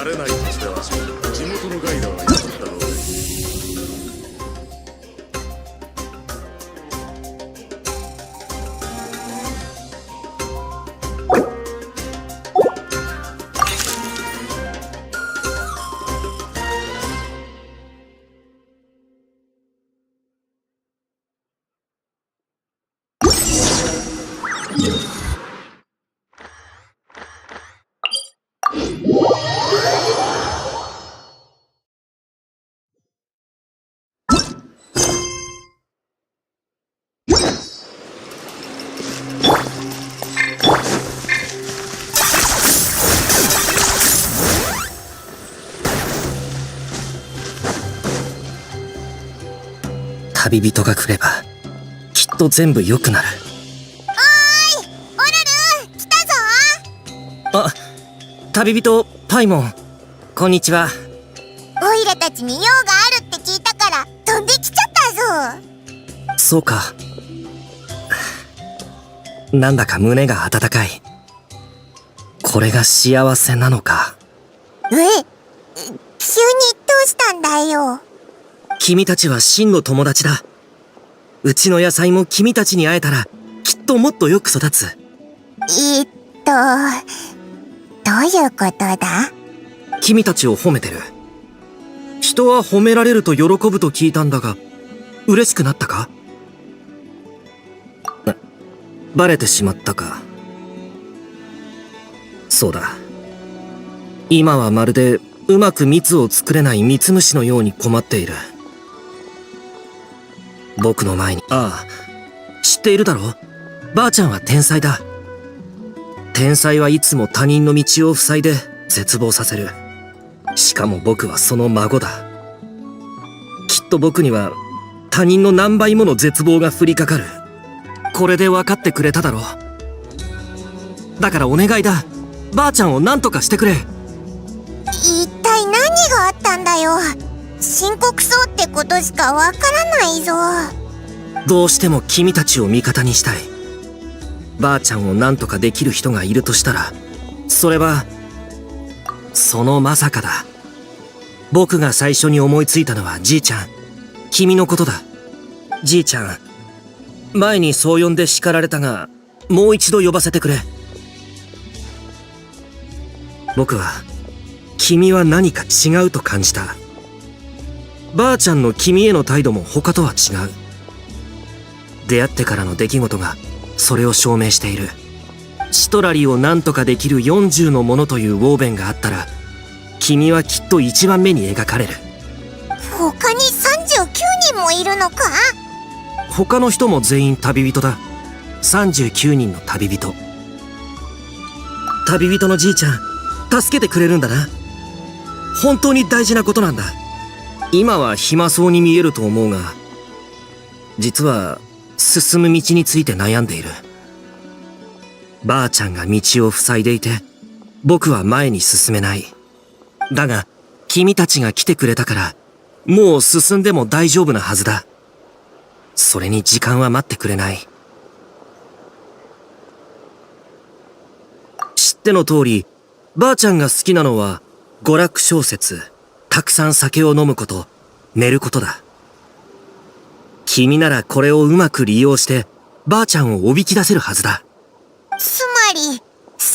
慣れない土地では地元のガイドは雇った方がいい。旅人が来ればきっと全部良くなる。おーい、オルル来たぞ。あ、旅人パイモン、こんにちは。オイラたちに用があるって聞いたから飛んできちゃったぞ。そうか。なんだか胸が温かい。これが幸せなのか。急にどうしたんだよ。君たちは真の友達だ。うちの野菜も君たちに会えたらきっともっとよく育つ。どういうことだ？君たちを褒めてる。人は褒められると喜ぶと聞いたんだが、嬉しくなったか？バレてしまったか。そうだ。今はまるでうまく蜜を作れない蜜虫のように困っている。僕の前に、ああ、知っているだろ？ばあちゃんは天才だ。天才はいつも他人の道を塞いで絶望させる。しかも僕はその孫だ。きっと僕には他人の何倍もの絶望が降りかかる。これで分かってくれただろう。だからお願いだ。ばあちゃんを何とかしてくれ。一体何があったんだよ。深刻そうってことしかわからないぞ。どうしても君たちを味方にしたい。ばあちゃんを何とかできる人がいるとしたら、それはそのまさかだ。僕が最初に思いついたのはじいちゃん、君のことだ。じいちゃん、前にそう呼んで叱られたが、もう一度呼ばせてくれ。僕は君は何か違うと感じた。ばあちゃんの君への態度も他とは違う。出会ってからの出来事がそれを証明している。シトラリを何とかできる40のものというウォーベンがあったら、君はきっと一番目に描かれる。他に39人もいるのか？他の人も全員旅人だ。39人の旅人。旅人のじいちゃん、助けてくれるんだな。本当に大事なことなんだ。今は暇そうに見えると思うが、実は進む道について悩んでいる。ばあちゃんが道を塞いでいて、僕は前に進めない。だが君たちが来てくれたから、もう進んでも大丈夫なはずだ。それに時間は待ってくれない。知っての通り、ばあちゃんが好きなのは娯楽小説、たくさん酒を飲むこと、寝ることだ。君ならこれをうまく利用してばあちゃんをおびき出せるはずだ。つまり好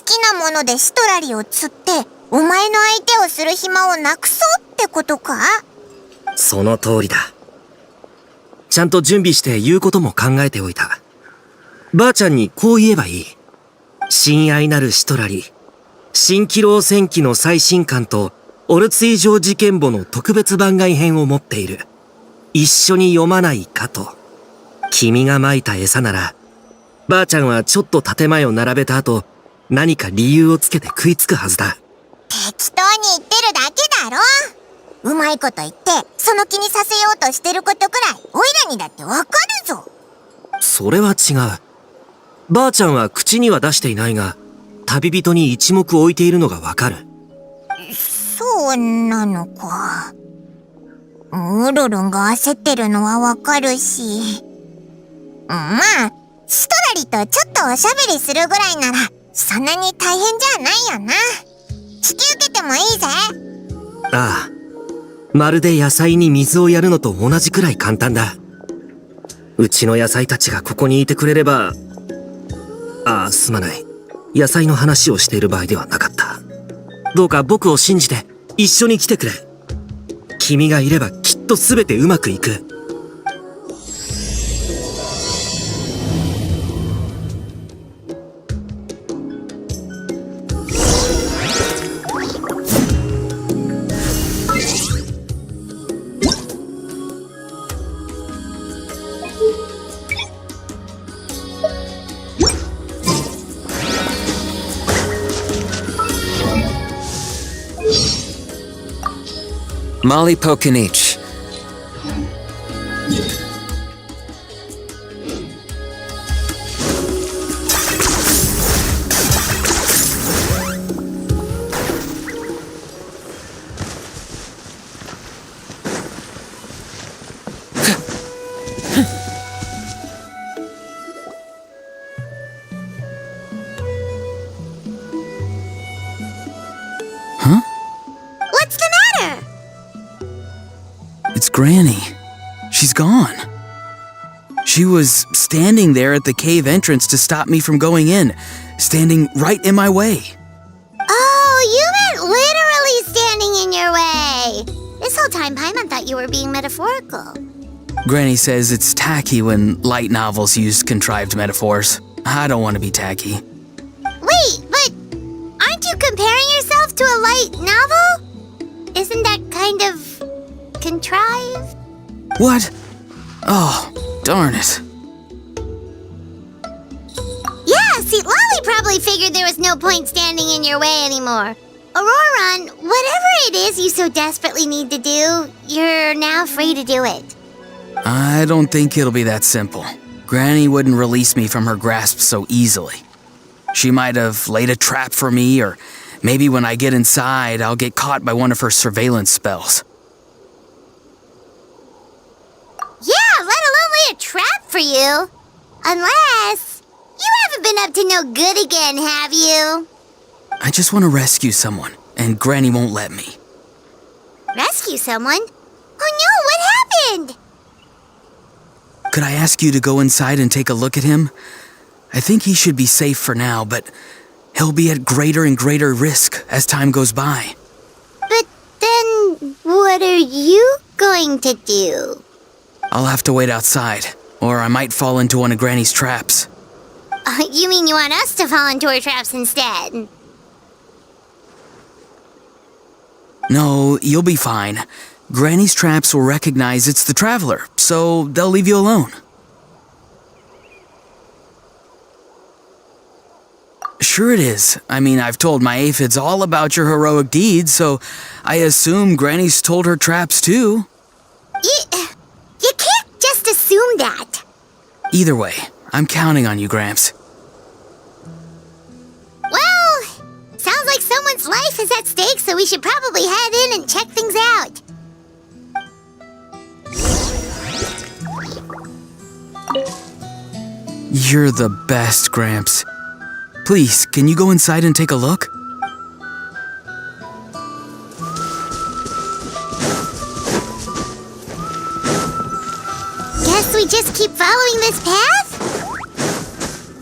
きなものでシトラリを釣ってお前の相手をする暇をなくそうってことか？その通りだ。ちゃんと準備して言うことも考えておいた。ばあちゃんにこう言えばいい。親愛なるシトラリ、蜃気楼戦記の最新刊とオルツィ城事件簿の特別番外編を持っている。一緒に読まないかと。君が撒いた餌なら、ばあちゃんはちょっと建前を並べた後、何か理由をつけて食いつくはずだ。適当に言ってるだけだろ。うまいこと言ってその気にさせようとしてることくらいオイラにだってわかるぞ。それは違う。ばあちゃんは口には出していないが、旅人に一目置いているのがわかる。そうなのか。ウルルンが焦ってるのはわかるし、まあシトラリとちょっとおしゃべりするぐらいならそんなに大変じゃないよな。引き受けててもいいぜ。ああ、まるで野菜に水をやるのと同じくらい簡単だ。うちの野菜たちがここにいてくれれば。ああ、すまない。野菜の話をしている場合ではなかった。どうか僕を信じて一緒に来てくれ。君がいればきっと全てうまくいく。Molly Pokinich. What's the matter? It's Granny. She's gone. She was standing there at the cave entrance to stop me from going in, standing right in my way. Oh, you meant literally standing in your way. This whole time, Paimon thought you were being metaphorical. Granny says it's tacky when light novels use contrived metaphors. I don't want to be tacky. Wait, but aren't you comparing yourself to a light novel? Isn't that kind of contrived? What? Oh, darn it. Yeah, see, Lolly probably figured there was no point standing in your way anymore. Auroran, whatever it is you so desperately need to do, you're now free to do it. I don't think it'll be that simple. Granny wouldn't release me from her grasp so easily. She might have laid a trap for me, or maybe when I get inside, I'll get caught by one of her surveillance spells. Yeah, let alone lay a trap for you. Unless you haven't been up to no good again, have you? I just want to rescue someone, and Granny won't let me. Rescue someone? Oh no, what happened? Could I ask you to go inside and take a look at him? I think he should be safe for now, but he'll be at greater and greater risk as time goes by. But then, what are you going to do? I'll have to wait outside, or I might fall into one of Granny's traps. You mean you want us to fall into her traps instead? No, you'll be fine. Granny's traps will recognize it's the traveler, so they'll leave you alone. Sure it is. I mean, I've told my aphids all about your heroic deeds, so I assume Granny's told her traps too. You can't just assume that. Either way, I'm counting on you, Gramps. Well, sounds like someone's life is at stake, so we should probably head in and check things out. You're the best, Gramps. Please, can you go inside and take a look? Guess we just keep following this path?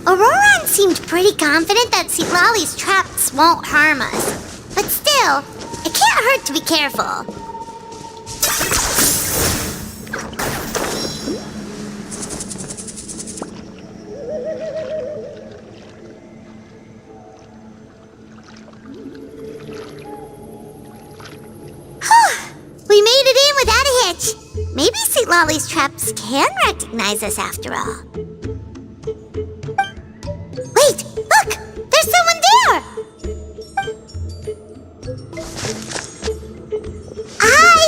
Auroran seemed pretty confident that St. Lolly's traps won't harm us. But still, it can't hurt to be careful. We made it in without a hitch. Maybe St. Lolly's traps can recognize us after all. Wait, look! There's someone there! Hi!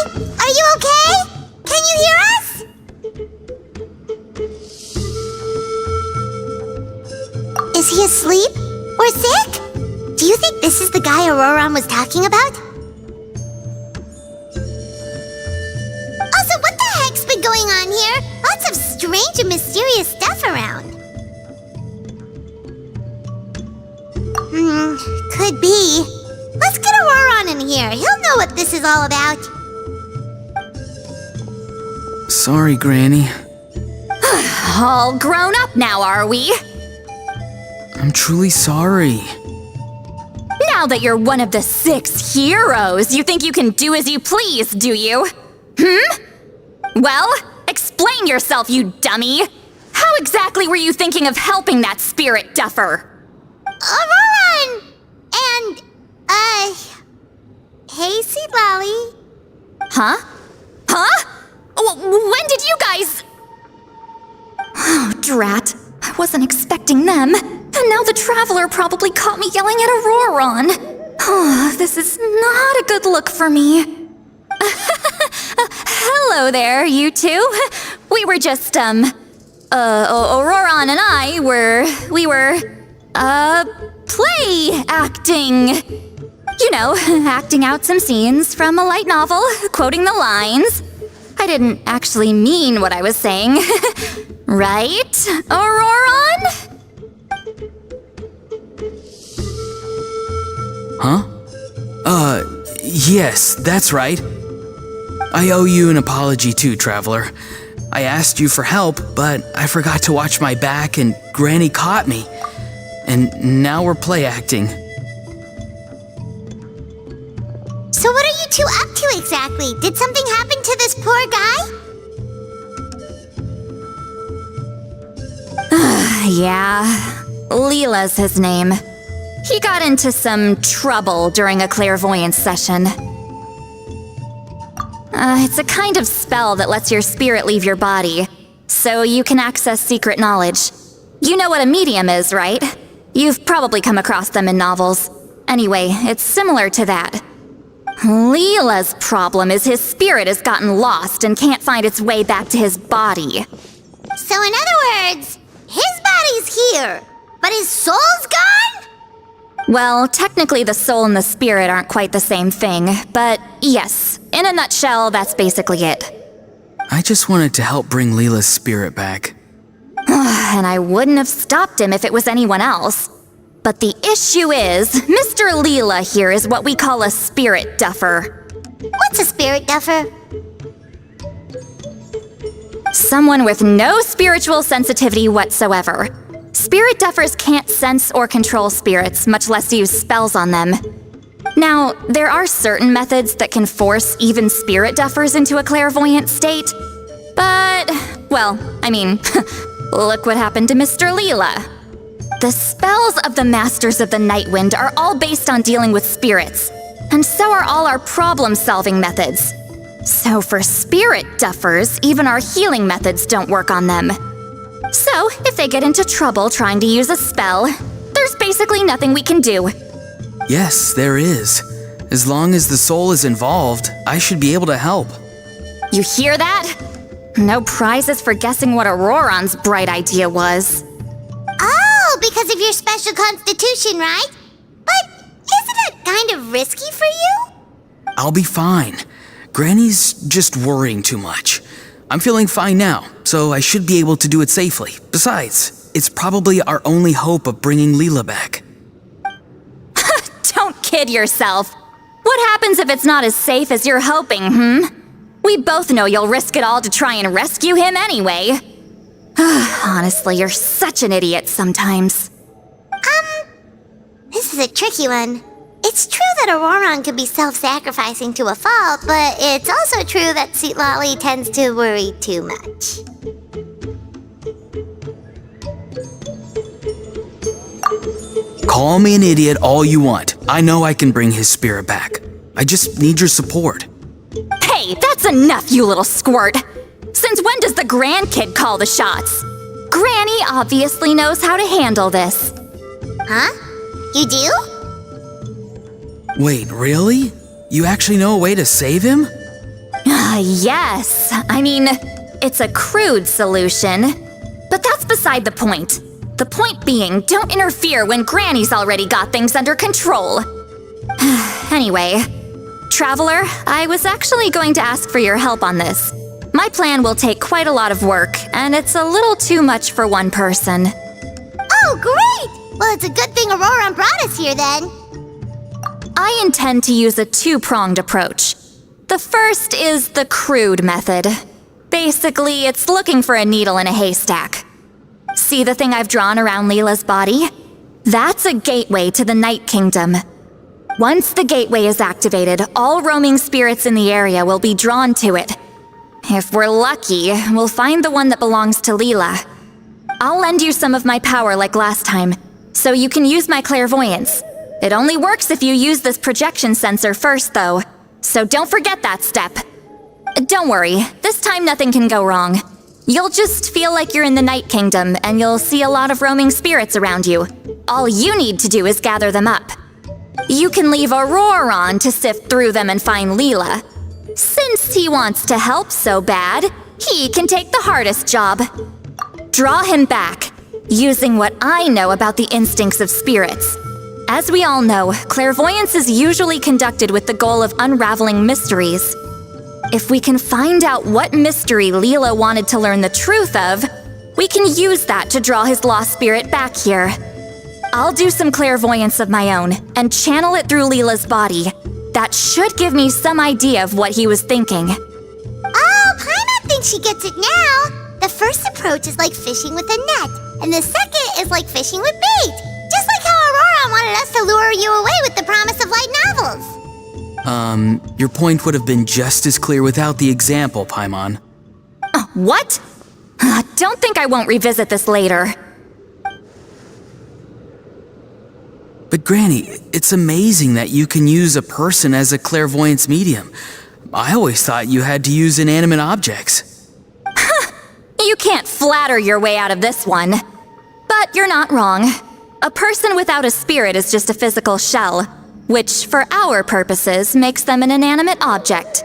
Are you okay? Can you hear us? Is he asleep? Or sick? Do you think this is the guy Auroran was talking about? Also, what the heck's been going on here? Lots of strange and mysterious stuff around. Could be. Let's get Auroran Auron in here. He'll know what this is all about. Sorry, Granny. All grown up now, are we? I'm truly sorry. Now that you're one of the 6 heroes, you think you can do as you please, do you? Well, explain yourself, you dummy! How exactly were you thinking of helping that spirit duffer? Auron! And, hey, Seed Lolly. Huh? When did you guys... Oh, drat. I wasn't expecting them. And now the Traveler probably caught me yelling at Auron. Oh, this is not a good look for me. Hello there, you two. We were just, Auron and I we were play acting. You know, acting out some scenes from a light novel, quoting the lines. I didn't actually mean what I was saying. Right, Auron? Huh? Yes, that's right. I owe you an apology too, Traveler. I asked you for help, but I forgot to watch my back and Granny caught me. And now we're play acting. So what are you two up to exactly? Did something happen to this poor guy? Yeah, Leela's his name. He got into some trouble during a clairvoyance session. It's a kind of spell that lets your spirit leave your body, so you can access secret knowledge. You know what a medium is, right? You've probably come across them in novels. Anyway, it's similar to that. Leela's problem is his spirit has gotten lost and can't find its way back to his body. So in other words, his body's here, but his soul's gone? Well, technically the soul and the spirit aren't quite the same thing, but yes, in a nutshell, that's basically it. I just wanted to help bring Leela's spirit back. And I wouldn't have stopped him if it was anyone else. But the issue is, Mr. Leela here is what we call a spirit duffer. What's a spirit duffer? Someone with no spiritual sensitivity whatsoever. Spirit duffers can't sense or control spirits, much less use spells on them. Now, there are certain methods that can force even spirit duffers into a clairvoyant state. But, well, I mean, look what happened to Mr. Leela. The spells of the Masters of the Nightwind are all based on dealing with spirits, and so are all our problem-solving methods. So for spirit duffers, even our healing methods don't work on them. So, if they get into trouble trying to use a spell, there's basically nothing we can do. Yes, there is. As long as the soul is involved, I should be able to help. You hear that? No prizes for guessing what Auroron's bright idea was. Oh, because of your special constitution, right? But isn't it kind of risky for you? I'll be fine. Granny's just worrying too much. I'm feeling fine now, so I should be able to do it safely. Besides, it's probably our only hope of bringing Leela back. Don't kid yourself. What happens if it's not as safe as you're hoping, We both know you'll risk it all to try and rescue him anyway. Honestly, you're such an idiot sometimes. This is a tricky one. It's true that Auroron could be self-sacrificing to a fault, but it's also true that Seed Lolly tends to worry too much. Call me an idiot all you want. I know I can bring his spirit back. I just need your support. Hey, that's enough, you little squirt! Since when does the grandkid call the shots? Granny obviously knows how to handle this. Huh? You do? Wait, really? You actually know a way to save him? Yes. I mean, it's a crude solution. But that's beside the point. The point being, don't interfere when Granny's already got things under control. Anyway, Traveler, I was actually going to ask for your help on this. My plan will take quite a lot of work, and it's a little too much for one person. Oh, great! Well, it's a good thing Auroron brought us here then. I intend to use a two-pronged approach. The first is the crude method. Basically, it's looking for a needle in a haystack. See the thing I've drawn around Leela's body? That's a gateway to the Night Kingdom. Once the gateway is activated, all roaming spirits in the area will be drawn to it. If we're lucky, we'll find the one that belongs to Leela. I'll lend you some of my power like last time, so you can use my clairvoyance. It only works if you use this projection sensor first, though, so don't forget that step. Don't worry, this time nothing can go wrong. You'll just feel like you're in the Night Kingdom, and you'll see a lot of roaming spirits around you. All you need to do is gather them up. You can leave a roar on to sift through them and find Leela. Since he wants to help so bad, he can take the hardest job. Draw him back, using what I know about the instincts of spirits. As we all know, clairvoyance is usually conducted with the goal of unraveling mysteries. If we can find out what mystery Leela wanted to learn the truth of, we can use that to draw his lost spirit back here. I'll do some clairvoyance of my own and channel it through Leela's body. That should give me some idea of what he was thinking. Oh, Paimon thinks she gets it now. The first approach is like fishing with a net, and the second is like fishing with bait. Just like how Aurora wanted us to lure you away with the promise of light novels. Your point would have been just as clear without the example, Paimon. What? Don't think I won't revisit this later. But Granny, it's amazing that you can use a person as a clairvoyance medium. I always thought you had to use inanimate objects. You can't flatter your way out of this one. But you're not wrong. A person without a spirit is just a physical shell, which, for our purposes, makes them an inanimate object.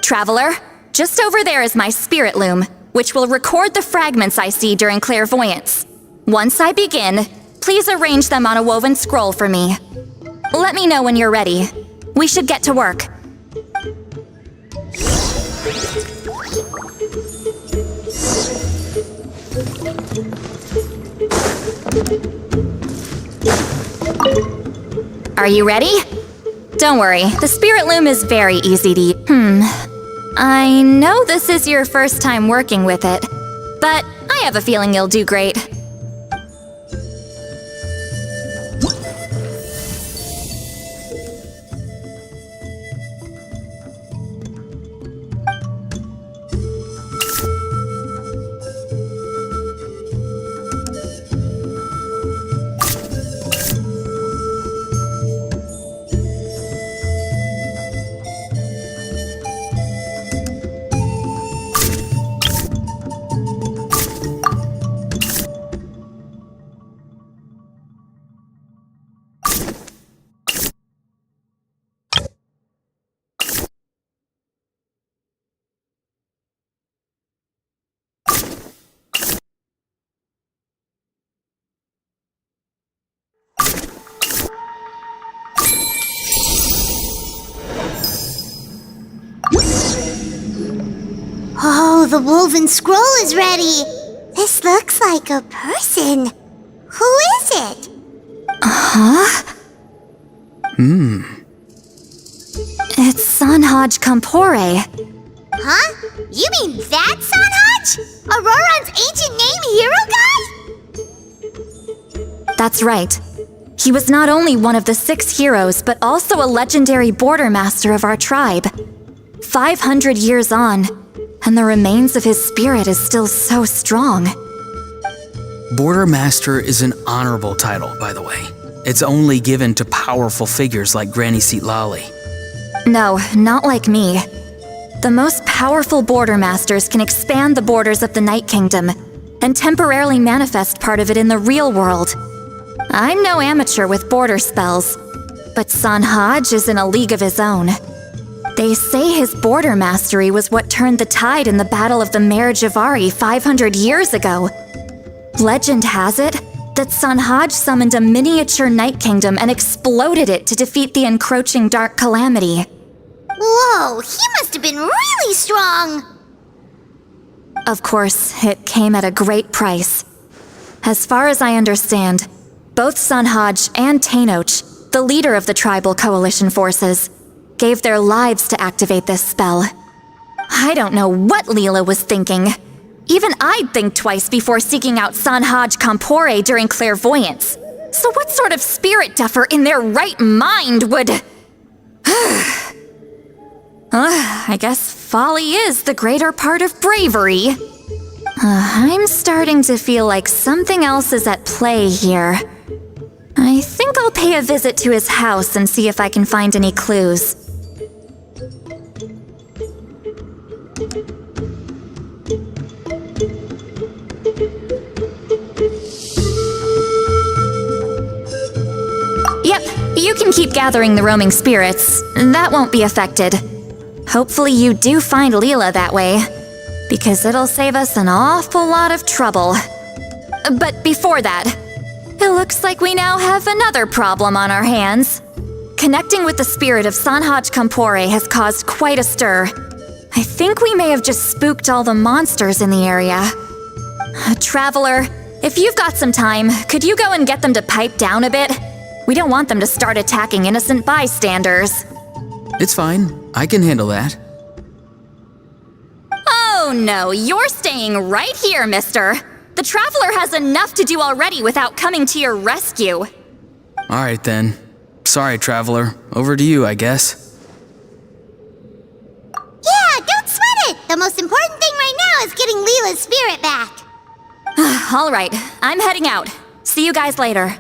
Traveler, just over there is my spirit loom, which will record the fragments I see during clairvoyance. Once I begin, please arrange them on a woven scroll for me. Let me know when you're ready. We should get to work. Are you ready? Don't worry, the spirit loom is very easy to use. I know this is your first time working with it, but I have a feeling you'll do great. Oh, the woven scroll is ready. This looks like a person. Who is it? It's Sanhaj Kampore. Huh? You mean that Sanhaj? Auroran's ancient name hero guy? That's right. He was not only one of the 6 heroes, but also a legendary border master of our tribe. 500 years on, and the remains of his spirit is still so strong. Border Master is an honorable title, by the way. It's only given to powerful figures like Granny Seatlali. No, not like me. The most powerful border masters can expand the borders of the Night Kingdom and temporarily manifest part of it in the real world. I'm no amateur with border spells, but Sanhaj is in a league of his own. They say his border mastery was what turned the tide in the Battle of the Mare Javari 500 years ago. Legend has it that Sanhaj summoned a miniature Night Kingdom and exploded it to defeat the encroaching Dark Calamity. Whoa, he must have been really strong! Of course, it came at a great price. As far as I understand, both Sanhaj and Tainoch the leader of the tribal coalition forces, gave their lives to activate this spell. I don't know what Leela was thinking. Even I'd think twice before seeking out Sanhaj Kampore during clairvoyance. So what sort of spirit duffer in their right mind would... I guess folly is the greater part of bravery. I'm starting to feel like something else is at play here. I think I'll pay a visit to his house and see if I can find any clues. Yep, you can keep gathering the roaming spirits. That won't be affected. Hopefully you do find Leela that way, because it'll save us an awful lot of trouble. But before that, it looks like we now have another problem on our hands. Connecting with the spirit of Sanhaj Kampore has caused quite a stir. I think we may have just spooked all the monsters in the area. Traveler, if you've got some time, could you go and get them to pipe down a bit? We don't want them to start attacking innocent bystanders. It's fine. I can handle that. Oh no, you're staying right here, mister. The Traveler has enough to do already without coming to your rescue. Alright then. Sorry, Traveler. Over to you, I guess. Yeah, don't sweat it! The most important thing right now is getting Leela's spirit back. Alright, I'm heading out. See you guys later.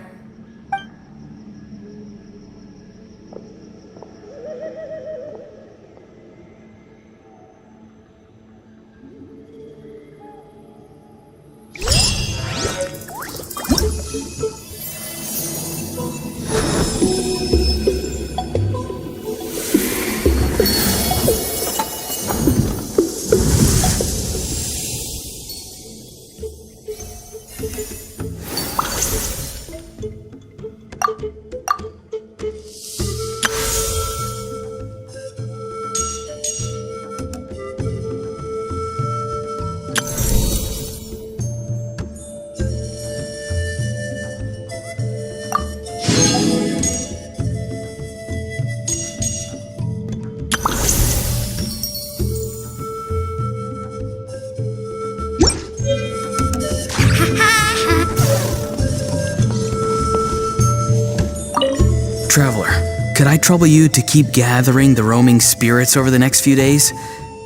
Traveler, could I trouble you to keep gathering the roaming spirits over the next few days?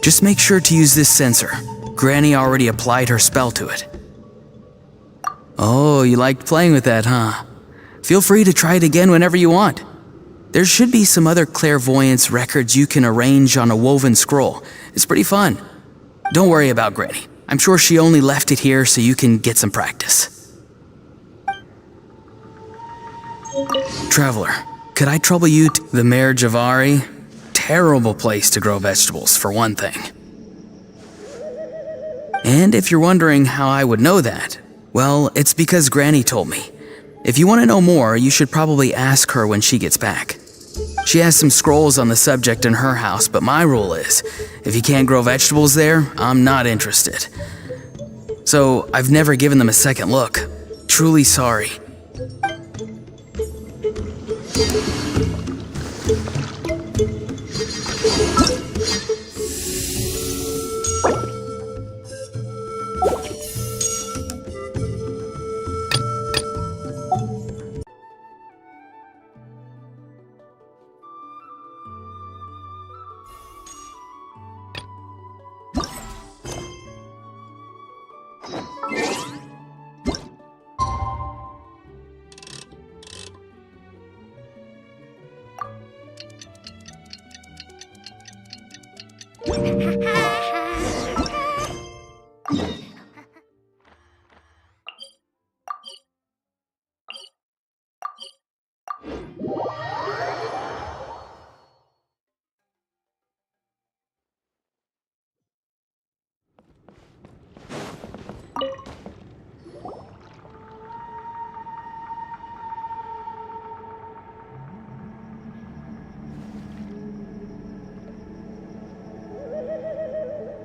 Just make sure to use this sensor. Granny already applied her spell to it. Oh, you liked playing with that, huh? Feel free to try it again whenever you want. There should be some other clairvoyance records you can arrange on a woven scroll. It's pretty fun. Don't worry about Granny. I'm sure she only left it here so you can get some practice. Traveler, could I trouble you to the Mare Javari? Terrible place to grow vegetables, for one thing. And if you're wondering how I would know that, well, it's because Granny told me. If you want to know more, you should probably ask her when she gets back. She has some scrolls on the subject in her house, but my rule is, if you can't grow vegetables there, I'm not interested. So I've never given them a second look. Truly sorry.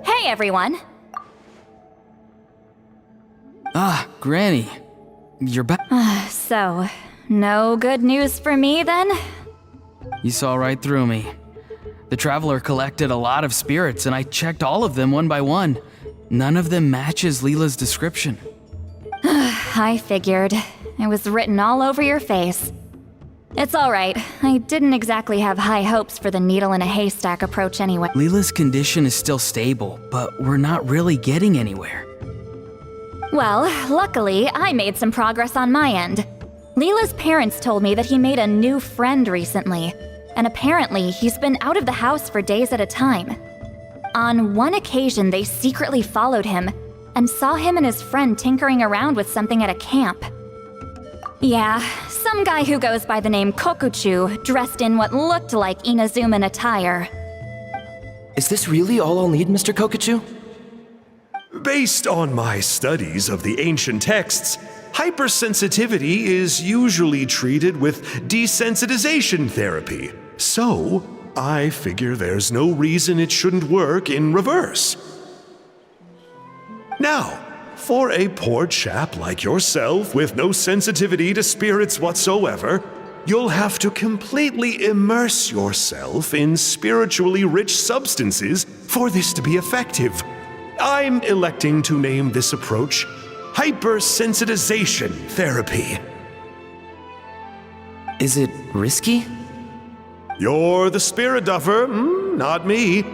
Hey everyone! Ah, Granny. You're back. So, No good news for me then? You saw right through me. The traveler collected a lot of spirits, and I checked all of them one by one. None of them matches Leela's description. I figured. It was written all over your face. It's alright. I didn't exactly have high hopes for the needle in a haystack approach anyway. Leela's condition is still stable, but we're not really getting anywhere. Well, luckily, I made some progress on my end. Leela's parents told me that he made a new friend recently, and apparently he's been out of the house for days at a time. On one occasion, they secretly followed him and saw him and his friend tinkering around with something at a camp. Yeah, some guy who goes by the name Kokuchu, dressed in what looked like Inazuman attire. Is this really all I'll need, Mr. Kokuchu? Based on my studies of the ancient texts, hypersensitivity is usually treated with desensitization therapy. So, I figure there's no reason it shouldn't work in reverse. Now, for a poor chap like yourself with no sensitivity to spirits whatsoever, you'll have to completely immerse yourself in spiritually rich substances for this to be effective. I'm electing to name this approach hypersensitization therapy. Is it risky? You're the spirit duffer, not me.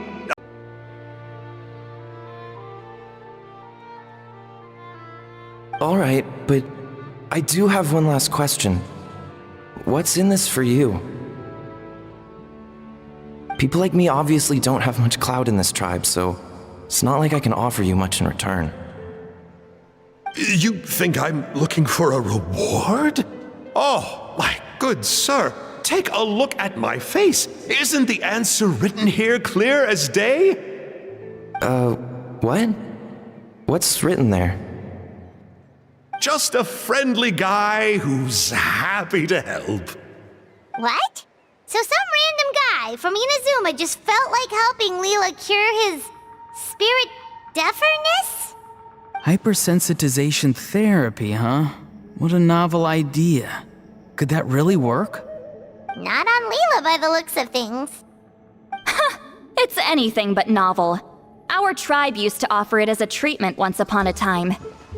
Alright, but I do have one last question. What's in this for you? People like me obviously don't have much clout in this tribe, so it's not like I can offer you much in return. You think I'm looking for a reward? Oh, my good sir, take a look at my face. Isn't the answer written here clear as day? What? What's written there? Just a friendly guy who's happy to help. What? So some random guy from Inazuma just felt like helping Leela cure his spirit deafness? Hypersensitization therapy, huh? What a novel idea. Could that really work? Not on Leela by the looks of things. It's anything but novel. Our tribe used to offer it as a treatment once upon a time.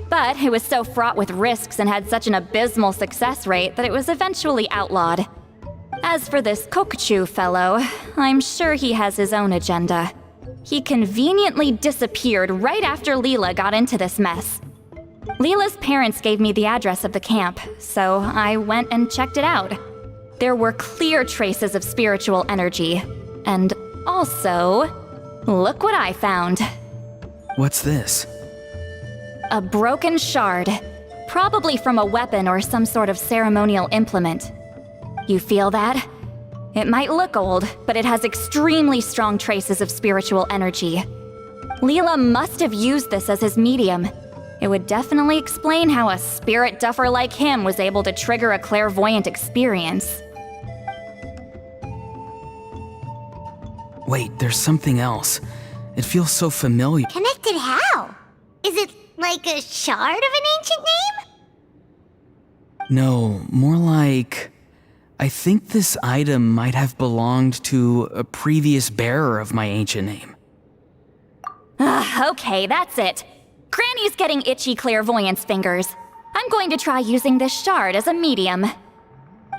But it was so fraught with risks and had such an abysmal success rate that it was eventually outlawed. As for this Kokuchu fellow, I'm sure he has his own agenda. He conveniently disappeared right after Leela got into this mess. Leela's parents gave me the address of the camp, so I went and checked it out. There were clear traces of spiritual energy. And also, look what I found. What's this? A broken shard, probably from a weapon or some sort of ceremonial implement. You feel that? It might look old, but it has extremely strong traces of spiritual energy. Leela must have used this as his medium. It would definitely explain how a spirit duffer like him was able to trigger a clairvoyant experience. Wait, there's something else. It feels so familiar. Connected how? Is it like a shard of an ancient name? No, more like... I think this item might have belonged to a previous bearer of my ancient name. Okay, that's it. Granny's getting itchy clairvoyance fingers. I'm going to try using this shard as a medium.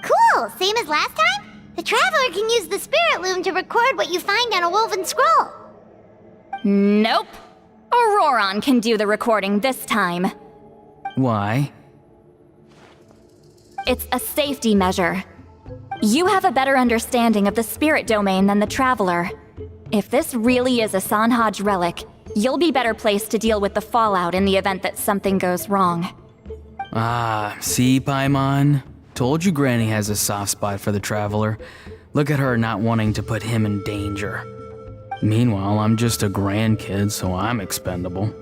Cool, same as last time? The Traveler can use the Spirit Loom to record what you find on a woven scroll. Nope. Auroron can do the recording this time. Why? It's a safety measure. You have a better understanding of the spirit domain than the Traveler. If this really is a Sanhaj relic, you'll be better placed to deal with the fallout in the event that something goes wrong. Ah, see, Paimon? Told you Granny has a soft spot for the Traveler. Look at her not wanting to put him in danger. Meanwhile, I'm just a grandkid, so I'm expendable.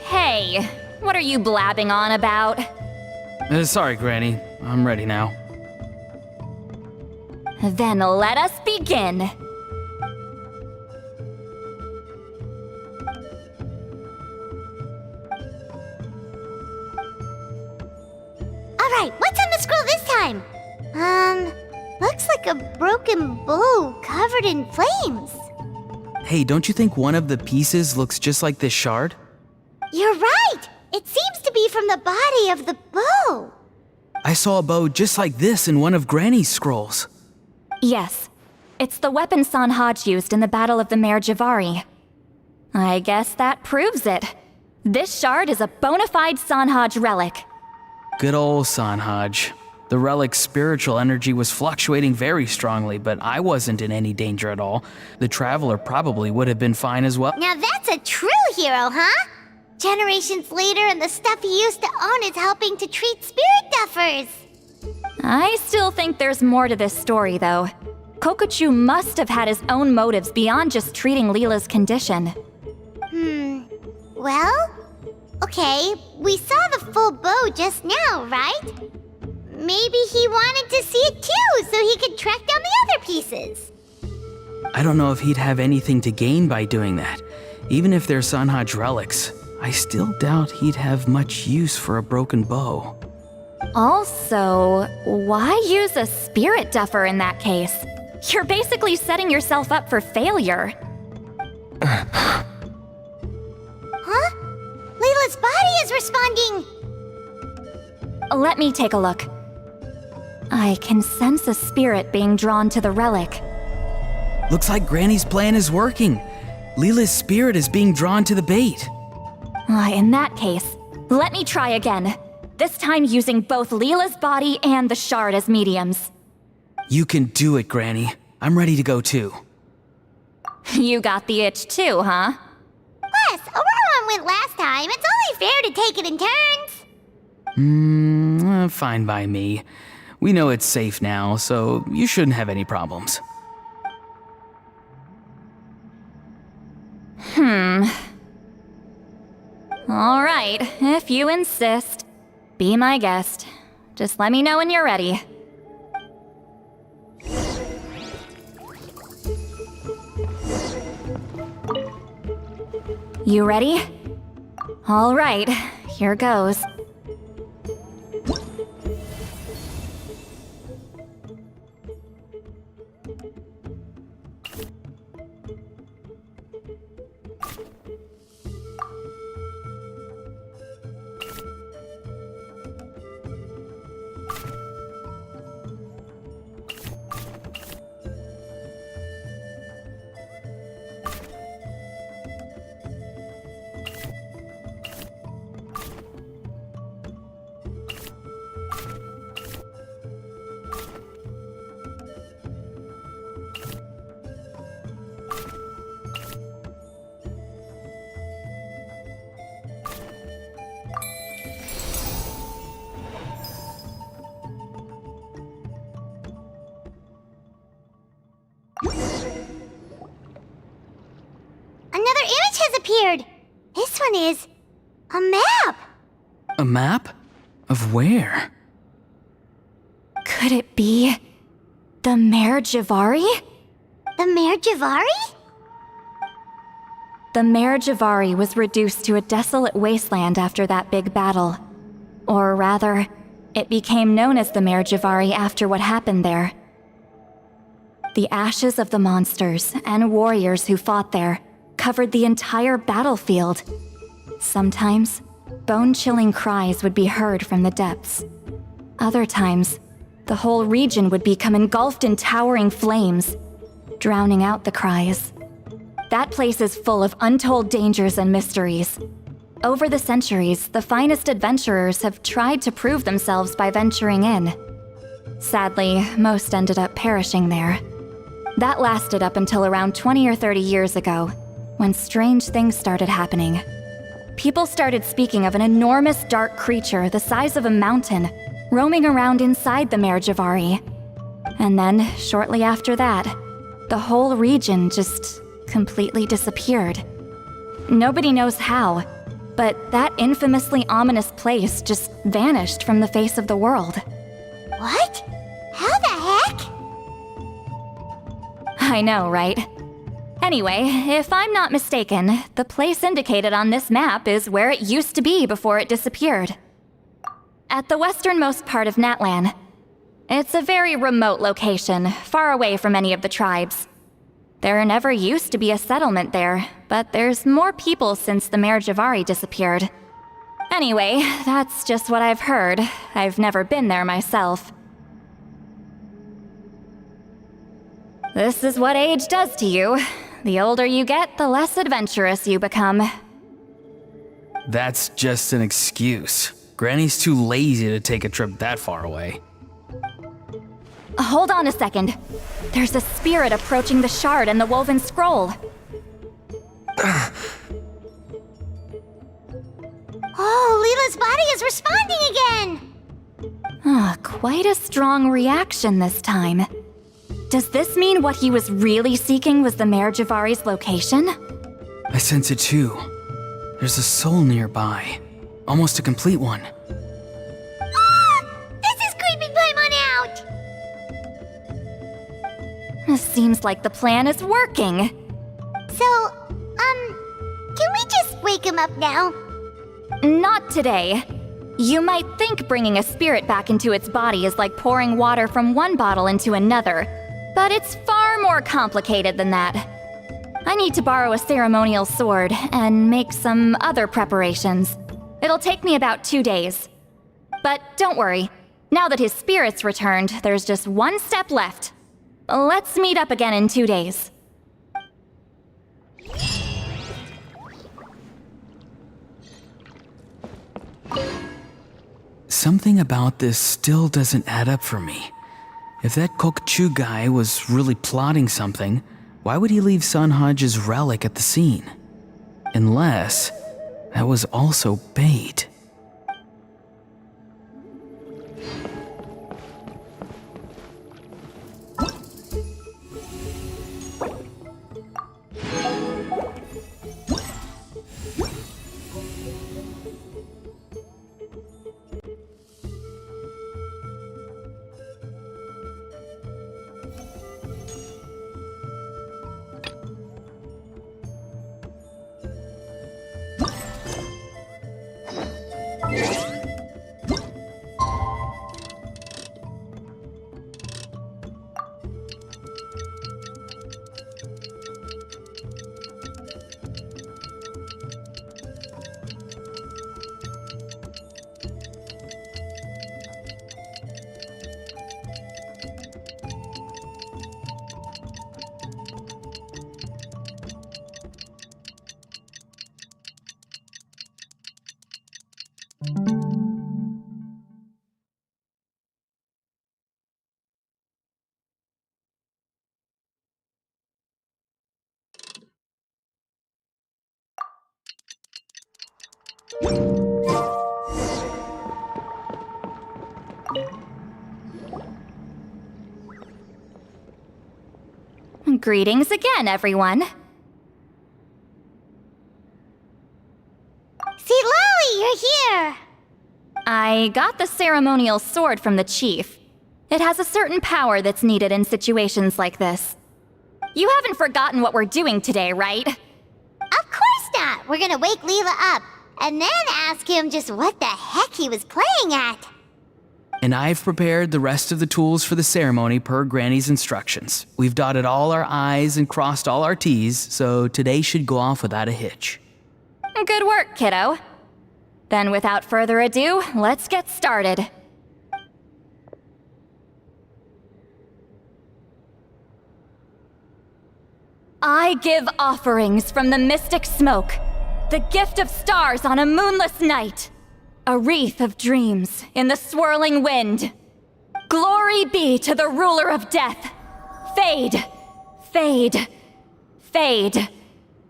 Hey, what are you blabbing on about? Sorry, Granny. I'm ready now. Then let us begin. Alright, what's on the scroll this time? Looks like a broken bow covered in flames. Hey, don't you think one of the pieces looks just like this shard? You're right! It seems to be from the body of the bow. I saw a bow just like this in one of Granny's scrolls. Yes, it's the weapon Sanhaj used in the Battle of the Mare Javari. I guess that proves it. This shard is a bona fide Sanhaj relic. Good old Sanhaj. The relic's spiritual energy was fluctuating very strongly, but I wasn't in any danger at all. The traveler probably would have been fine as well. Now that's a true hero, huh? Generations later and the stuff he used to own is helping to treat spirit duffers. I still think there's more to this story, though. Kokuchu must have had his own motives beyond just treating Leela's condition. Well, okay, we saw the full bow just now, right? Maybe he wanted to see it too, so he could track down the other pieces. I don't know if he'd have anything to gain by doing that. Even if they're Sanhaj relics, I still doubt he'd have much use for a broken bow. Also, why use a spirit duffer in that case? You're basically setting yourself up for failure. Huh? Leela's body is responding! Let me take a look. I can sense a spirit being drawn to the relic. Looks like Granny's plan is working. Leela's spirit is being drawn to the bait. In that case, let me try again. This time using both Leela's body and the shard as mediums. You can do it, Granny. I'm ready to go too. You got the itch too, huh? Plus, Auroron went last time. It's only fair to take it in turns. Fine by me. We know it's safe now, so you shouldn't have any problems. All right, if you insist. Be my guest. Just let me know when you're ready. You ready? All right, here goes. Another image has appeared. This one is a map. A map? Of where? Could it be the Mare Javari? The Mare Javari? The Mare Javari was reduced to a desolate wasteland after that big battle. Or rather, it became known as the Mare Javari after what happened there. The ashes of the monsters and warriors who fought there covered the entire battlefield. Sometimes, bone-chilling cries would be heard from the depths. Other times, the whole region would become engulfed in towering flames, drowning out the cries. That place is full of untold dangers and mysteries. Over the centuries, the finest adventurers have tried to prove themselves by venturing in. Sadly, most ended up perishing there. That lasted up until around 20 or 30 years ago, when strange things started happening. People started speaking of an enormous dark creature the size of a mountain, roaming around inside the Mare Javari. And then, shortly after that, the whole region just completely disappeared. Nobody knows how, but that infamously ominous place just vanished from the face of the world. What? How the heck? I know, right? Anyway, if I'm not mistaken, the place indicated on this map is where it used to be before it disappeared. at the westernmost part of Natlan. It's a very remote location, far away from any of the tribes. There never used to be a settlement there, but there's more people since the Mare Javari disappeared. Anyway, that's just what I've heard. I've never been there myself. This is what age does to you. The older you get, the less adventurous you become. That's just an excuse. Granny's too lazy to take a trip that far away. Hold on a second. There's a spirit approaching the shard and the woven scroll. Oh, Leela's body is responding again! Quite a strong reaction this time. Does this mean what he was really seeking was the Mare Javari's location? I sense it too. There's a soul nearby. Almost a complete one. This is creeping Paimon out! Seems like the plan is working. So, can we just wake him up now? Not today. You might think bringing a spirit back into its body is like pouring water from one bottle into another, but it's far more complicated than that. I need to borrow a ceremonial sword and make some other preparations. It'll take me about 2 days. But don't worry, now that his spirit's returned, there's just one step left. Let's meet up again in 2 days. Something about this still doesn't add up for me. If that Kokchu guy was really plotting something, why would he leave Sanhage's relic at the scene? Unless that was also bait. Greetings again, everyone. See, Lolly, you're here! I got the ceremonial sword from the chief. It has a certain power that's needed in situations like this. You haven't forgotten what we're doing today, right? Of course not! We're gonna wake Leela up, and then ask him just what the heck he was playing at. And I've prepared the rest of the tools for the ceremony per Granny's instructions. We've dotted all our I's and crossed all our T's, so today should go off without a hitch. Good work, kiddo. Then without further ado, let's get started. I give offerings from the mystic smoke, the gift of stars on a moonless night, a wreath of dreams in the swirling wind. Glory be to the ruler of death. Fade, fade, fade.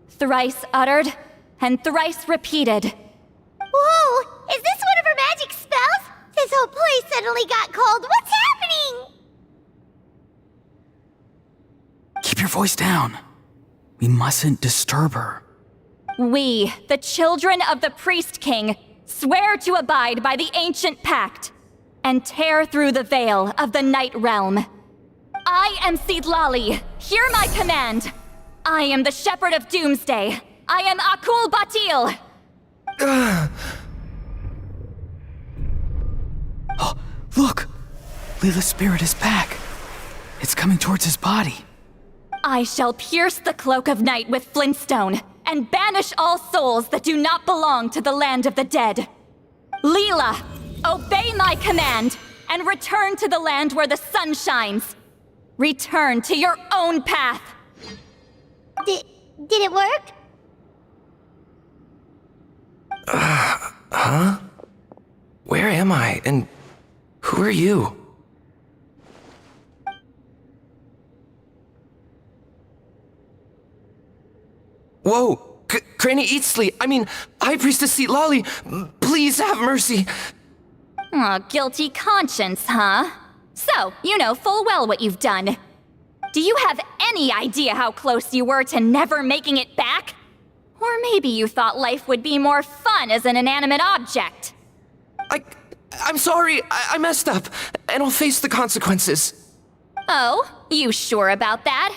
Thrice uttered and thrice repeated. Whoa! Is this one of her magic spells? This whole place suddenly got cold. What's happening? Keep your voice down. We mustn't disturb her. We, the children of the Priest King, swear to abide by the ancient pact and tear through the veil of the Night Realm. I am Seedlali. Hear my command. I am the Shepherd of Doomsday. I am Akul Batil. Lila's spirit is back. It's coming towards his body. I shall pierce the cloak of night with flintstone and banish all souls that do not belong to the land of the dead. Lila, obey my command and return to the land where the sun shines. Return to your own path. Did it work? Huh? Where am I, and who are you? Whoa! Granny Eatsley, High Priestess Lolly, please have mercy! Aw, guilty conscience, huh? So, you know full well what you've done. Do you have any idea how close you were to never making it back? Or maybe you thought life would be more fun as an inanimate object. I'm sorry, I messed up, and I'll face the consequences. Oh, you sure about that?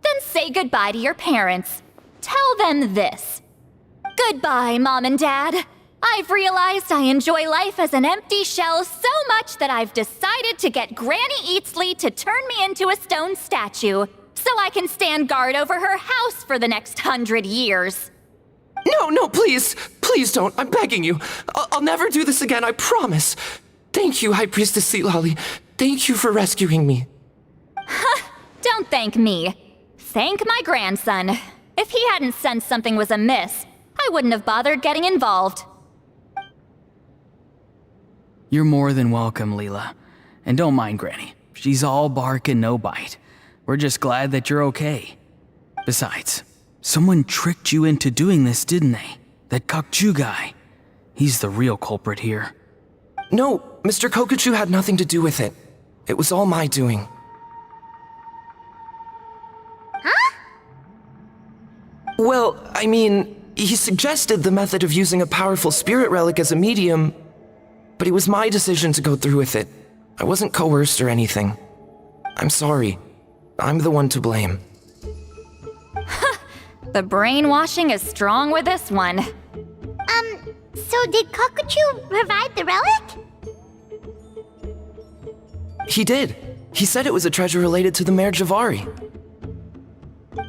Then say goodbye to your parents. Tell them this. Goodbye, Mom and Dad. I've realized I enjoy life as an empty shell so much that I've decided to get Granny Eatsley to turn me into a stone statue, so I can stand guard over her house for the next 100 years. No, please! Please don't, I'm begging you. I'll never do this again, I promise. Thank you, High Priestess Lolly. Thank you for rescuing me. Don't thank me. Thank my grandson. If he hadn't sensed something was amiss, I wouldn't have bothered getting involved. You're more than welcome, Lila. And don't mind Granny. She's all bark and no bite. We're just glad that you're okay. Besides, someone tricked you into doing this, didn't they? That Kokju guy. He's the real culprit here. No, Mr. Kokuchu had nothing to do with it. It was all my doing. Huh? Well, he suggested the method of using a powerful spirit relic as a medium, but it was my decision to go through with it. I wasn't coerced or anything. I'm sorry. I'm the one to blame. The brainwashing is strong with this one. So did Kokuchu provide the relic? He did. He said it was a treasure related to the Mare Javari.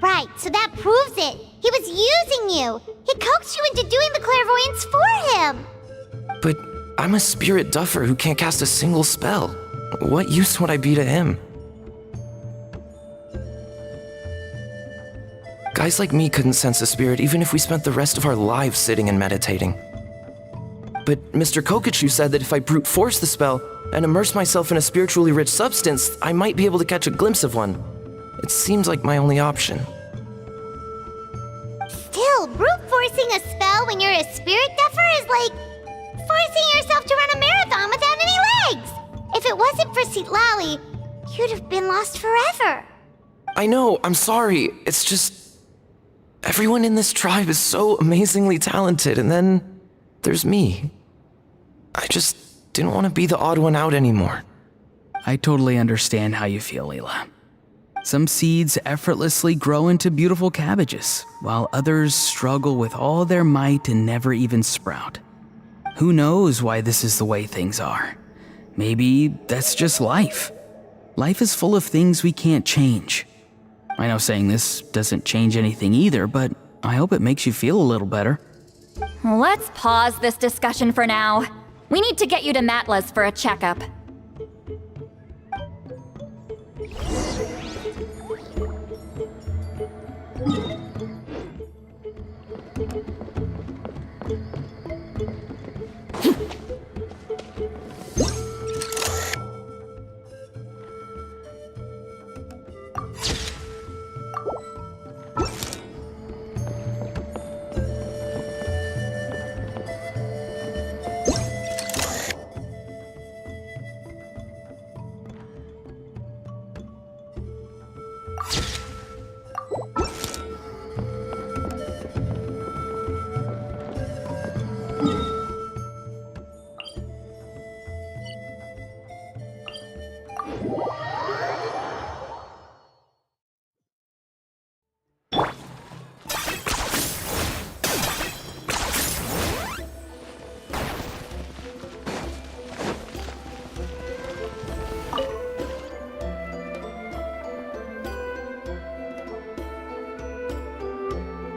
Right, so that proves it. He was using you. He coaxed you into doing the clairvoyance for him. But I'm a spirit duffer who can't cast a single spell. What use would I be to him? Guys like me couldn't sense a spirit even if we spent the rest of our lives sitting and meditating. But Mr. Kokuchu said that if I brute force the spell and immerse myself in a spiritually rich substance, I might be able to catch a glimpse of one. It seems like my only option. Still, brute forcing a spell when you're a spirit duffer is like forcing yourself to run a marathon without any legs. If it wasn't for Lolly, you'd have been lost forever. I know, I'm sorry. It's just... everyone in this tribe is so amazingly talented, and then there's me. I just didn't want to be the odd one out anymore. I totally understand how you feel, Lila. Some seeds effortlessly grow into beautiful cabbages, while others struggle with all their might and never even sprout. Who knows why this is the way things are? Maybe that's just life. Life is full of things we can't change. I know saying this doesn't change anything either, but I hope it makes you feel a little better. Let's pause this discussion for now. We need to get you to Matla's for a checkup.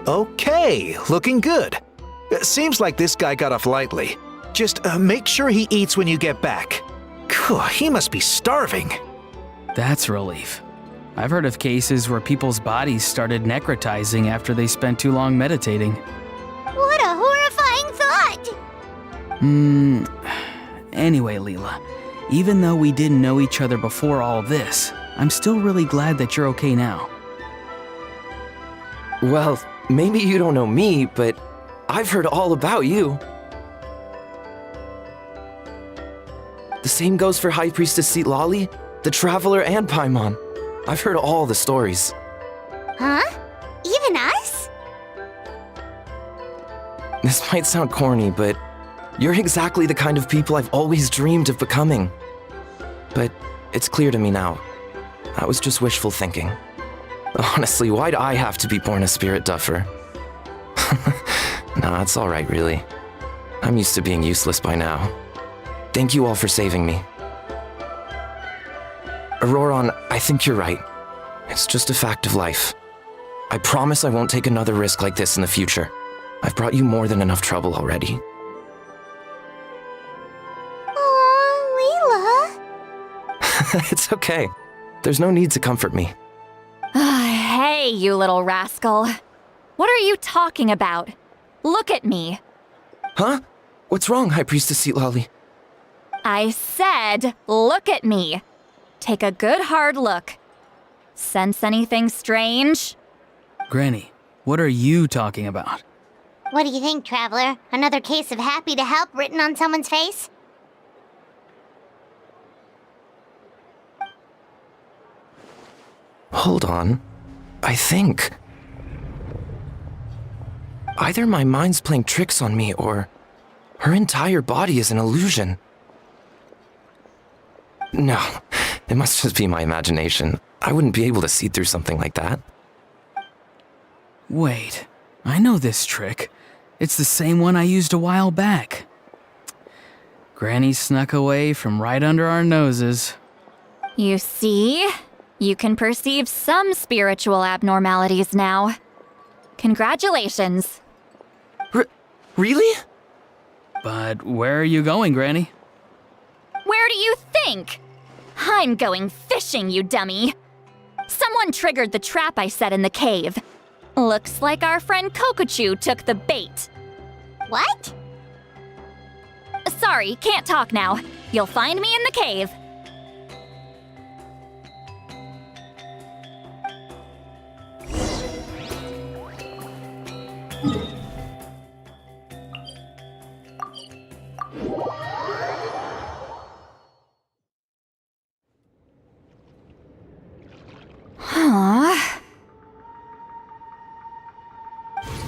Okay, looking good. Seems like this guy got off lightly. Just make sure he eats when you get back. Phew, he must be starving. That's relief. I've heard of cases where people's bodies started necrotizing after they spent too long meditating. What a horrifying thought! Anyway, Leela, even though we didn't know each other before all this, I'm still really glad that you're okay now. Well, maybe you don't know me, but I've heard all about you. The same goes for High Priestess Lali, the Traveler, and Paimon. I've heard all the stories. Huh? Even us? This might sound corny, but you're exactly the kind of people I've always dreamed of becoming. But it's clear to me now. That was just wishful thinking. Honestly, why'd I have to be born a spirit duffer? Nah, it's alright, really. I'm used to being useless by now. Thank you all for saving me. Auroron, I think you're right. It's just a fact of life. I promise I won't take another risk like this in the future. I've brought you more than enough trouble already. Aw, Leela. It's okay. There's no need to comfort me. Hey, you little rascal. What are you talking about? Look at me. Huh? What's wrong, High Priestess Lali? I said, look at me. Take a good hard look. Sense anything strange? Granny, what are you talking about? What do you think, Traveler? Another case of happy to help written on someone's face? Hold on. I think... either my mind's playing tricks on me, or her entire body is an illusion. No, it must just be my imagination. I wouldn't be able to see through something like that. Wait, I know this trick. It's the same one I used a while back. Granny snuck away from right under our noses. You see? You can perceive some spiritual abnormalities now. Congratulations. Really? But where are you going, Granny? Where do you think? I'm going fishing, you dummy. Someone triggered the trap I set in the cave. Looks like our friend Kokochu took the bait. What? Sorry, can't talk now. You'll find me in the cave.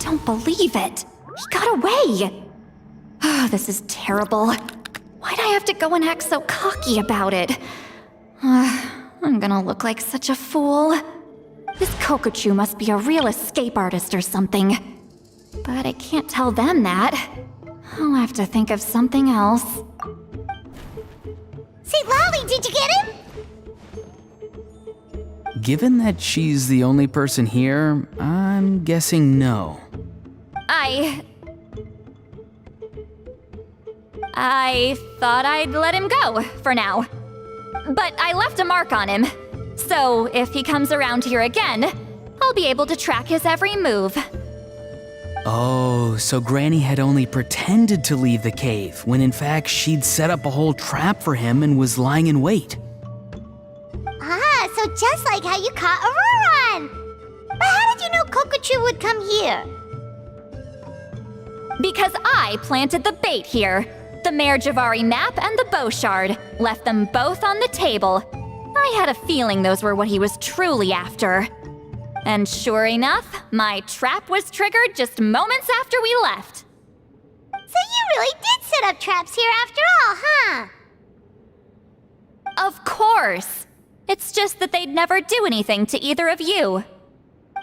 Don't believe it. He got away. Oh, this is terrible. Why'd I have to go and act so cocky about it? I'm gonna look like such a fool. This Kokochu must be a real escape artist or something. But I can't tell them that. I'll have to think of something else. Say, Lali, did you get him? Given that she's the only person here, I'm guessing no. I thought I'd let him go, for now. But I left a mark on him. So if he comes around here again, I'll be able to track his every move. Oh, so Granny had only pretended to leave the cave, when in fact she'd set up a whole trap for him and was lying in wait. Ah, so just like how you caught Auroron! But how did you know Kokochu would come here? Because I planted the bait here. The Mare Javari map and the bow shard. Left them both on the table. I had a feeling those were what he was truly after. And sure enough, my trap was triggered just moments after we left. So you really did set up traps here after all, huh? Of course. It's just that they'd never do anything to either of you.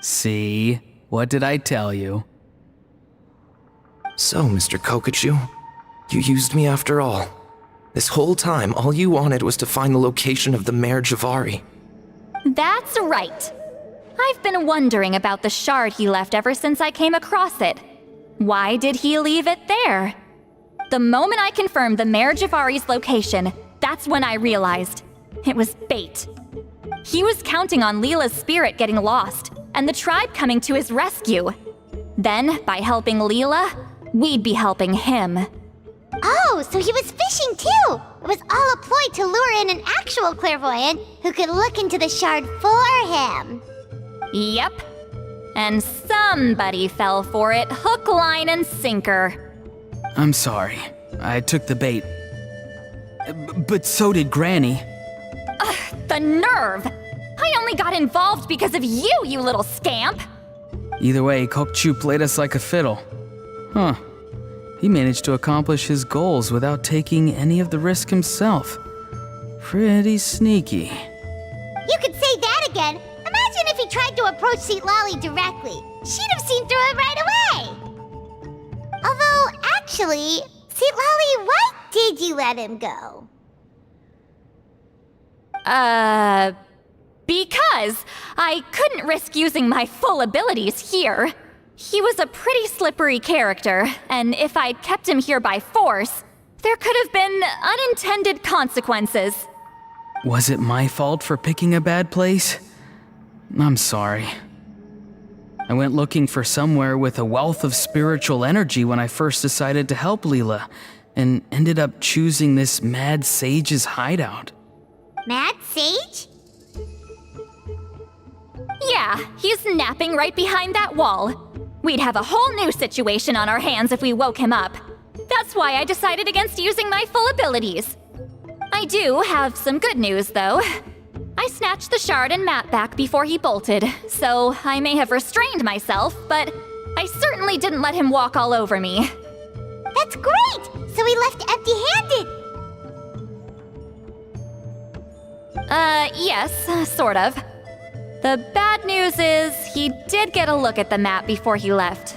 See? What did I tell you? So, Mr. Kokochu, you used me after all. This whole time, all you wanted was to find the location of the Mare Javari. That's right. I've been wondering about the shard he left ever since I came across it. Why did he leave it there? The moment I confirmed the Mayor Javari's location, that's when I realized it was bait. He was counting on Leela's spirit getting lost, and the tribe coming to his rescue. Then, by helping Leela, we'd be helping him. Oh, so he was fishing too! It was all a ploy to lure in an actual clairvoyant who could look into the shard for him. Yep. And somebody fell for it, hook, line, and sinker. I'm sorry. I took the bait. But so did Granny. The nerve! I only got involved because of you, you little scamp! Either way, Kokchu played us like a fiddle. Huh. He managed to accomplish his goals without taking any of the risk himself. Pretty sneaky. You could say that again! Imagine if he tried to approach Seat Lolly directly. She'd have seen through it right away! Although, actually, Seat Lolly, why did you let him go? Because I couldn't risk using my full abilities here. He was a pretty slippery character, and if I'd kept him here by force, there could have been unintended consequences. Was it my fault for picking a bad place? I'm sorry. I went looking for somewhere with a wealth of spiritual energy when I first decided to help Leela, and ended up choosing this mad sage's hideout. Mad Sage? Yeah, he's napping right behind that wall. We'd have a whole new situation on our hands if we woke him up. That's why I decided against using my full abilities. I do have some good news, though. I snatched the shard and map back before he bolted, so I may have restrained myself, but I certainly didn't let him walk all over me. That's great! So he left empty-handed! Yes, sort of. The bad news is, he did get a look at the map before he left.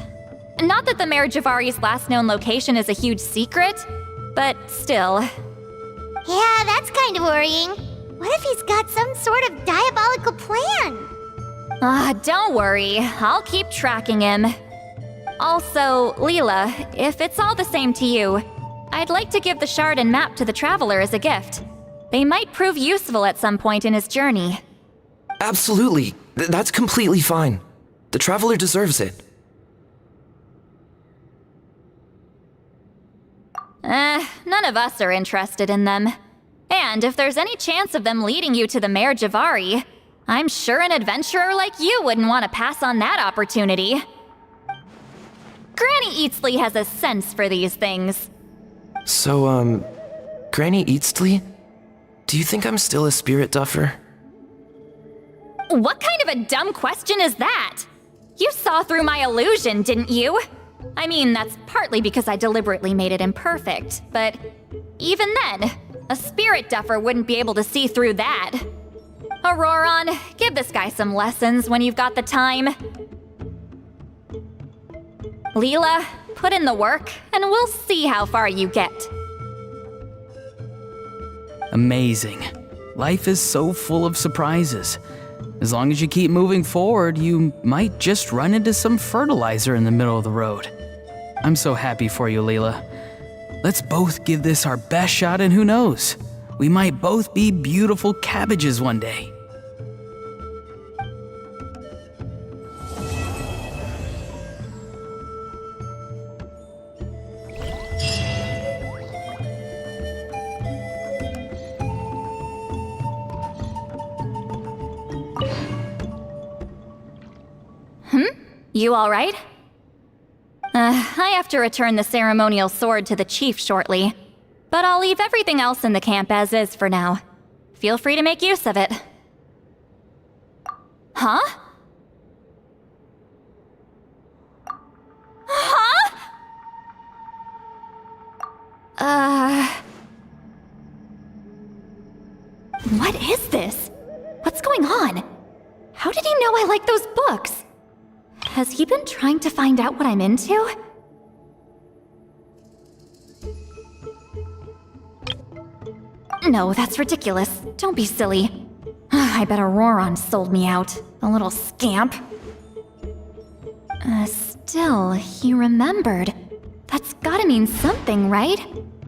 Not that the Mayor Javari's last known location is a huge secret, but still. Yeah, that's kind of worrying. What if he's got some sort of diabolical plan? Don't worry, I'll keep tracking him. Also, Leela, if it's all the same to you, I'd like to give the shard and map to the Traveler as a gift. They might prove useful at some point in his journey. Absolutely. That's completely fine. The Traveler deserves it. None of us are interested in them. And if there's any chance of them leading you to the Mayor Javari, I'm sure an adventurer like you wouldn't want to pass on that opportunity. Granny Eatsley has a sense for these things. So, Granny Eatsley? Do you think I'm still a spirit duffer? What kind of a dumb question is that? You saw through my illusion, didn't you? I mean, that's partly because I deliberately made it imperfect, but even then, a spirit duffer wouldn't be able to see through that. Auroron, give this guy some lessons when you've got the time. Leela, put in the work, and we'll see how far you get. Amazing. Life is so full of surprises. As long as you keep moving forward, you might just run into some fertilizer in the middle of the road. I'm so happy for you, Leela. Let's both give this our best shot, and who knows? We might both be beautiful cabbages one day. You all right? I have to return the ceremonial sword to the chief shortly, but I'll leave everything else in the camp as is for now. Feel free to make use of it. Huh? Huh? What is this? What's going on? How did he know I like those books? Has he been trying to find out what I'm into? No, that's ridiculous. Don't be silly. I bet Auroron sold me out. A little scamp. Still, he remembered. That's gotta mean something, right?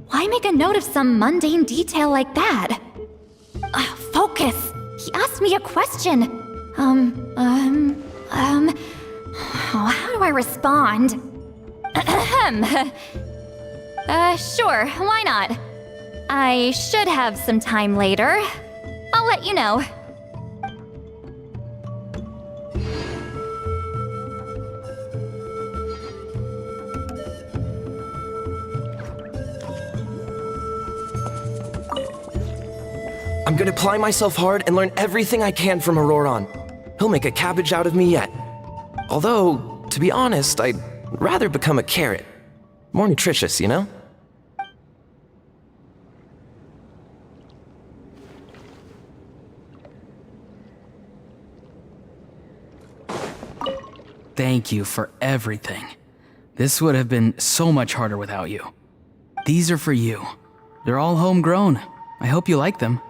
Why make a note of some mundane detail like that? Focus! He asked me a question. How do I respond? Sure, why not? I should have some time later. I'll let you know. I'm gonna apply myself hard and learn everything I can from Auroron. He'll make a cabbage out of me yet. Although, to be honest, I'd rather become a carrot. More nutritious, you know? Thank you for everything. This would have been so much harder without you. These are for you. They're all homegrown. I hope you like them.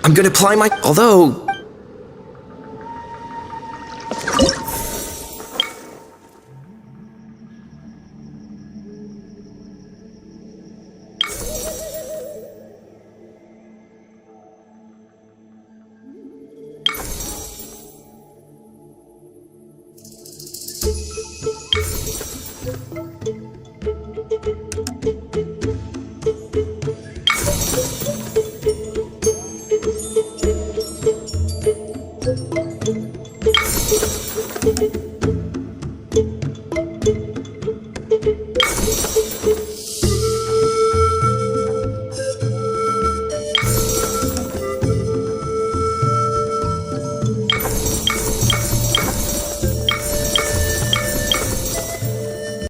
I'm gonna apply my... Although,